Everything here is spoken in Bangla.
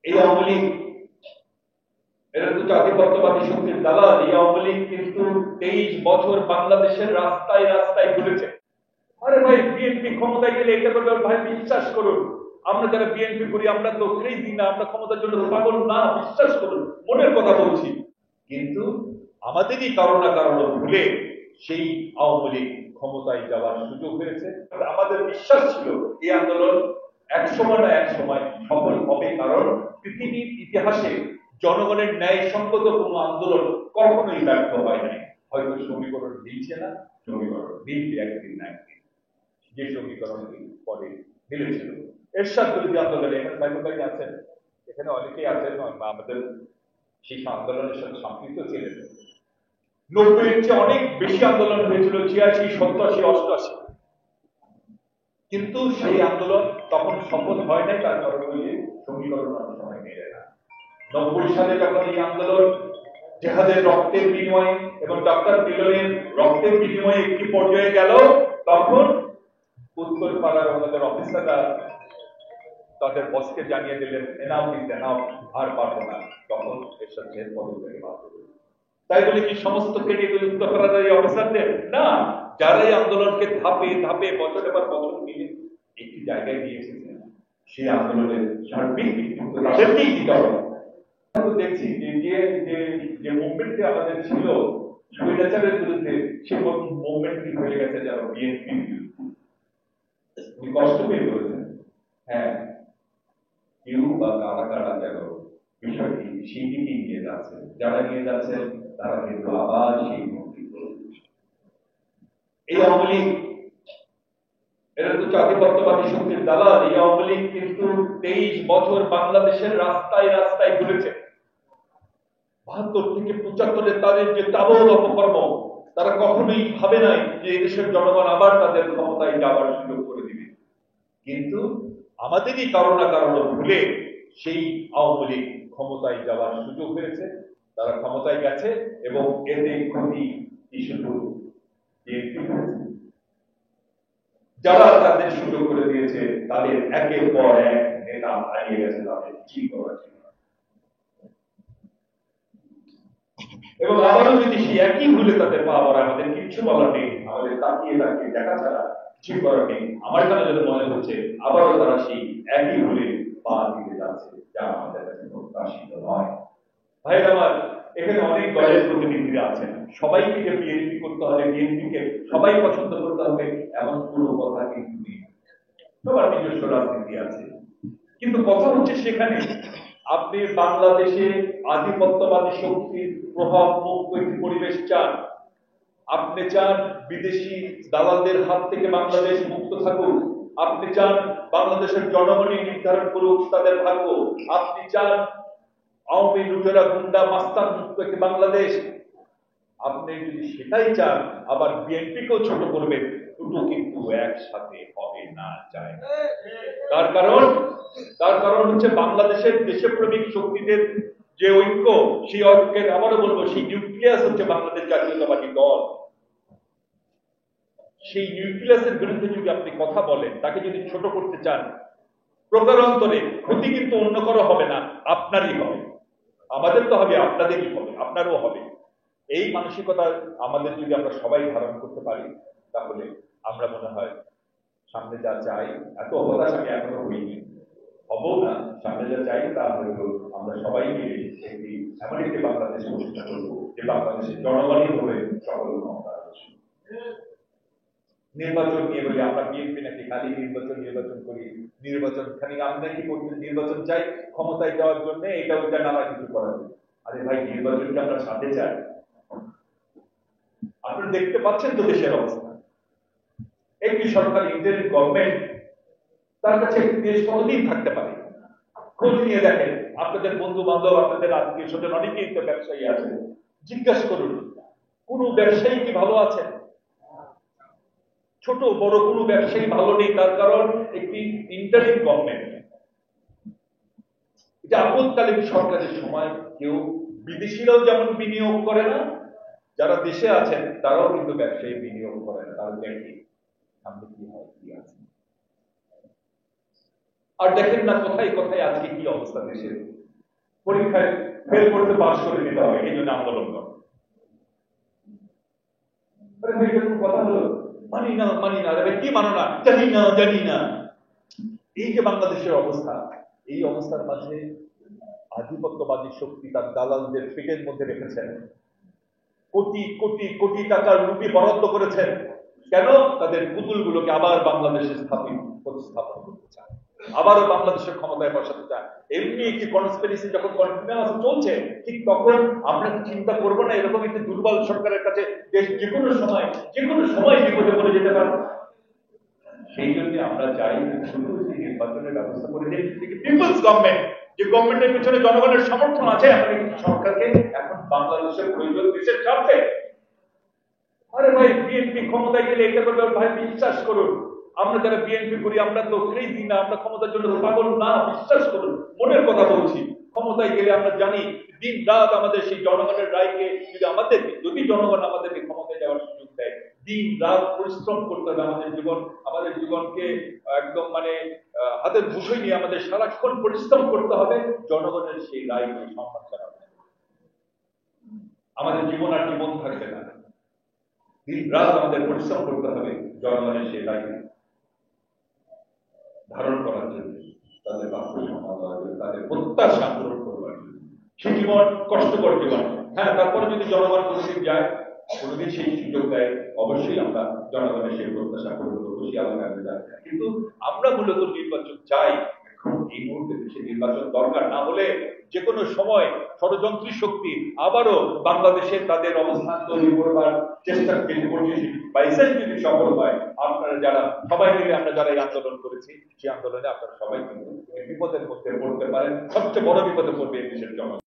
এই আওয়ামী লীগ এরা তো জাতীয়তাবাদী শক্তির দালাল। এই আওয়ামী লীগ কিন্তু 23 বছর বাংলাদেশের রাস্তায় রাস্তায় ঘুরেছে। আরে ভাই, বিএনপি ক্ষমতায় গেলে এটা করবে ভাই, বিশ্বাস করুন। আমরা যারা বিএনপি করি আমরা তো ক্রেজি না, আমরা ক্ষমতার জন্য পাগল না, বিশ্বাস করুন, মনের কথা বলছি। কিন্তু আমাদেরই কারো না কারণ ভুলে সেই আওয়ামী লীগ ক্ষমতায় যাওয়ার সুযোগ হয়েছে। আমাদের বিশ্বাস ছিল এই আন্দোলন একসময় না একসময় সফল হবে, কারণ পৃথিবীর ইতিহাসে জনগণের ন্যায়সঙ্গত কোনো আন্দোলন কখনোই ব্যর্থ হয় নাই। হয়তো সমীকরণ মিলছে না, সমীকরণ মিলবে একদিন না একদিন, যে সমীকরণটি পরে মিলেছিল। এরশাদ বিরোধী আন্দোলনে এখানে বাইরে আছেন, এখানে অনেকেই আছেন আমাদের সেই আন্দোলনের সাথে সম্পৃক্ত ছিলেন। 90-এর চেয়ে অনেক বেশি আন্দোলন হয়েছিল, 86, 87, 88। কিন্তু সেই আন্দোলন তখন সফল হয় নাই, তার কারণ হয়ে সমীকরণ অনেক সময় মেলে না। 90 সালে যখন এই আন্দোলন জেহাদের রক্তের বিনিময়ে এবং ডক্টর মিলনের রক্তের বিনিময়ে একটি পর্যায়ে গেল, তখন উত্তর পাড়ার আমাদের অফিসাররা তাদের বসকে জানিয়ে দিলেন, এনাফ ইজ এনাফ, আর পারবো না। তখন এরশাদ জেল বদল থেকে বাধ্য হলেন। তাই বলে কি সমস্ত ক্রেডিট উত্তর পাড়ার অফিসারদের? না, যারা এই আন্দোলনকে ধাপে ধাপে বছরের পর বছর মিলে একটি জায়গায় নিয়ে এসেছেন, সেই আন্দোলনের সার্বিক কৃতিত্ব তাদেরকেই দিতে হবে। দেখছি যে মুভমেন্টে আমাদের ছিল স্বৈরাচারের বিরুদ্ধে, সে মুভমেন্টটি হয়ে গেছে যারা বিএনপি কষ্ট পেয়ে করেছেন। হ্যাঁ, কেউ বা কারা কারা যেন বিষয়টি সেই দিকে নিয়ে যাচ্ছে, যারা নিয়ে যাচ্ছেন তারা কিন্তু আবার সেই এই আওয়ামী লীগ এরা তো জাতীয়তাবাদী শক্তির দালাল। এই আওয়ামী লীগ কিন্তু 23 বছর বাংলাদেশের রাস্তায় রাস্তায় ঘুরেছে। 72 থেকে 75 তাদের যে তাবৎ অপকর্ম, তারা কখনোই ভাবে নাই যে এদেশের জনগণ আবার তাদের ক্ষমতায় যাওয়ার সুযোগ করে দিবে। কিন্তু আমাদেরই কারো না কারণ ভুলে সেই আওয়ামী লীগ ক্ষমতায় যাওয়ার সুযোগ হয়েছে, তারা ক্ষমতায় গেছে এবং এতে ক্ষতি শুধু বিএনপি হয়েছে। যারা তাদের সুযোগ করে দিয়েছে তাদের একের পর এক নেতা হারিয়ে গেছে, তাদের কি করার ছিল। এবং আবারও যদি সেই একই ভুলে তাদের পা পড়া, আমাদের কিছু বলার নেই, আমাদের তাকিয়ে তাকিয়ে দেখা ছাড়া কিছু করার নেই। আমার কাছে যদি মনে হচ্ছে আবারও তারা সেই একই ভুলে পা দিতে যাচ্ছে, যা আমাদের কাছে প্রত্যাশিত নয়। ভাই আমার, এখানে অনেক দলের প্রতিনিধিরা আছেন, সবাইকে যে বিএনপি করতে হবে, বিএনপিকে সবাই পছন্দ করতে হবে এমন কোনো কথা কিন্তু নেই। সবার নিজস্ব রাজনীতি আছে। কিন্তু কথা হচ্ছে সেখানে আপনি বাংলাদেশে আধিপত্যবাদী শক্তির প্রভাব মুক্ত একটি পরিবেশ চান, আপনি চান বিদেশি দালালদের হাত থেকে বাংলাদেশ মুক্ত থাকুক, আপনি চান বাংলাদেশের জনগণই নির্ধারণ করুক তাদের ভাগ্য, আপনি চান আওয়ামী লুটেরা গুন্ডা মাস্তান মুক্ত একটি বাংলাদেশ। আপনি যদি সেটাই চান, আবার বিএনপিকেও ছোট করবেন, দুটো কিন্তু একসাথে হবে না। চায় তার কারণ হচ্ছে বাংলাদেশের দেশপ্রেমিক শক্তিদের যে ঐক্য, সেই ঐক্যের আবারও বলবো সেই নিউক্লিয়াস হচ্ছে বাংলাদেশ জাতীয়তাবাদী দল। সেই নিউক্লিয়াসের বিরুদ্ধে যদি আপনি কথা বলেন, তাকে যদি ছোট করতে চান, প্রকারান্তরে ক্ষতি কিন্তু অন্য কারো হবে না, আপনারই হবে। আমাদের তো হবে, আপনাদেরই হবে, আপনারও হবে। এই মানসিকতা আমাদের যদি আমরা সবাই ধারণ করতে পারি, তাহলে আমরা মনে হয় সামনে যা চাই, এত হতাশ আমি এখনো হইনি, হবো না, সামনে যা চাই তা হয়তো আমরা সবাই মিলে একটি এমন একটি বাংলাদেশ প্রতিষ্ঠা করবো যে বাংলাদেশের জনগণই হবে সকল ক্ষমতা। নির্বাচন নিয়ে বলি আমরা বিএনপি নাকি খালি নির্বাচন করি, নির্বাচন খালি আমরা কি করতে, নির্বাচন চাই ক্ষমতায় যাওয়ার জন্য, এটা ওইটা নানা কিছু করা যায়। আরে ভাই, নির্বাচনকে আমরা সাথে চাই। আপনারা দেখতে পাচ্ছেন তো দেশের অবস্থা। একটি সরকার, ইন্ডিয়ান গভর্নমেন্ট, তার কাছে একটি দেশ কতদিন থাকতে পারে? খোঁজ নিয়ে দেখেন, আপনাদের বন্ধু বান্ধব, আপনাদের আত্মীয় স্বজন অনেকেই তো ব্যবসায়ী আছেন, জিজ্ঞাসা করুন কোন ব্যবসায়ী কি ভালো আছেন? ছোট বড় কোনো ব্যবসায়ী ভালো নেই। তার কারণ একটি ইন্টারিম গভর্নমেন্ট, এটা আপদকালীন সরকারের সময় কেউ, বিদেশিরাও যেমন বিনিয়োগ করে না, যারা দেশে আছেন তারাও কিন্তু ব্যবসায়ী বিনিয়োগ করে না। তার দেখি সামনে কি হয়, কি আছে। আর দেখেন না কোথায় কোথায় আজকে কি অবস্থা দেশের, পরীক্ষায় ফেল করতে পাস করে দিতে হবে এই জন্য আন্দোলন করে। কথা হলো মানি না মানি না, কি মানো না, জানি না জানি না। এই যে বাংলাদেশের অবস্থা, এই অবস্থার মাঝে আধিপত্যবাদী শক্তি তার দালালদের পেটের মধ্যে রেখেছেন, কোটি কোটি কোটি টাকার রুপি বরাদ্দ করেছেন। কেন? তাদের পুতুলগুলোকে আবার বাংলাদেশে প্রতিস্থাপন করতে চায়, আবারও বাংলাদেশের ক্ষমতায় বসাতে চায়। এমনি একটি কনস্পিরেসি যখন কন্টিনিউয়াস চলছে, ঠিক তখন আমরা চিন্তা করবো না এরকম একটি দুর্বল সরকারের কাছে দেশ যে কোনো সময় বিপদে পড়ে যেতে পারে। সেই জন্য আমরা চাই শুধু যে নির্বাচনের ব্যবস্থা করে যে পিপলস গভর্নমেন্ট, যে গভর্নমেন্টের পিছনে জনগণের সমর্থন আছে, আমাদের সরকারকে এখন বাংলাদেশের প্রয়োজন দেশের স্বার্থে। আরে ভাই বিএনপি ক্ষমতায় গেলে এটা করবে, ভাই বিশ্বাস করুন, আমরা যারা বিএনপি করি আমরা তো ক্রেজি না, আমরা ক্ষমতার জন্য পাগল না, বিশ্বাস করুন, মনের কথা বলছি। ক্ষমতায় গেলে আমরা জানি দিন রাত আমাদের সেই জনগণের রায়কে যদি জনগণ আমাদেরকে ক্ষমতায় যাওয়ার সুযোগ দেয়, দিন রাত পরিশ্রম করতে হবে। আমাদের জীবনকে একদম মানে হাতের মুঠোয় নিয়ে আমাদের সারাক্ষণ পরিশ্রম করতে হবে জনগণের সেই রায়কে সম্মান জানাবে। আমাদের জীবন আর জীবন থাকবে না, দিন রাত আমাদের পরিশ্রম করতে হবে জনগণের সেই রায়কে ধারণ করার জন্য, তাদের বাক্য সম্মান দেওয়ার জন্য, তাদের প্রত্যাশা পূরণ করবার জন্য। সেই জীবন কষ্টকর জীবন, হ্যাঁ, তারপরে যদি জনগণ কোনোদিন যায়, কোনোদিন সেই সুযোগ দেয়, অবশ্যই আমরা জনগণের সেই প্রত্যাশা পূরণ করবো, সেই আলোচনা যায়। কিন্তু আমরা মূলত নির্বাচন চাই, এখন এই মুহূর্তে দেশে নির্বাচন দরকার না হলে যে কোনো সময় ষড়যন্ত্রী শক্তি আবারও বাংলাদেশে তাদের অবস্থান তৈরি করবার চেষ্টা করছে। বাইসেল যদি সফল হয়, আপনারা যারা সবাই মিলে আমরা যারা এই আন্দোলন করেছি, সেই আন্দোলনে আপনারা সবাই কিন্তু বিপদের মধ্যে পড়তে পারেন। সবচেয়ে বড় বিপদে পড়বে এই দেশের জনগণ।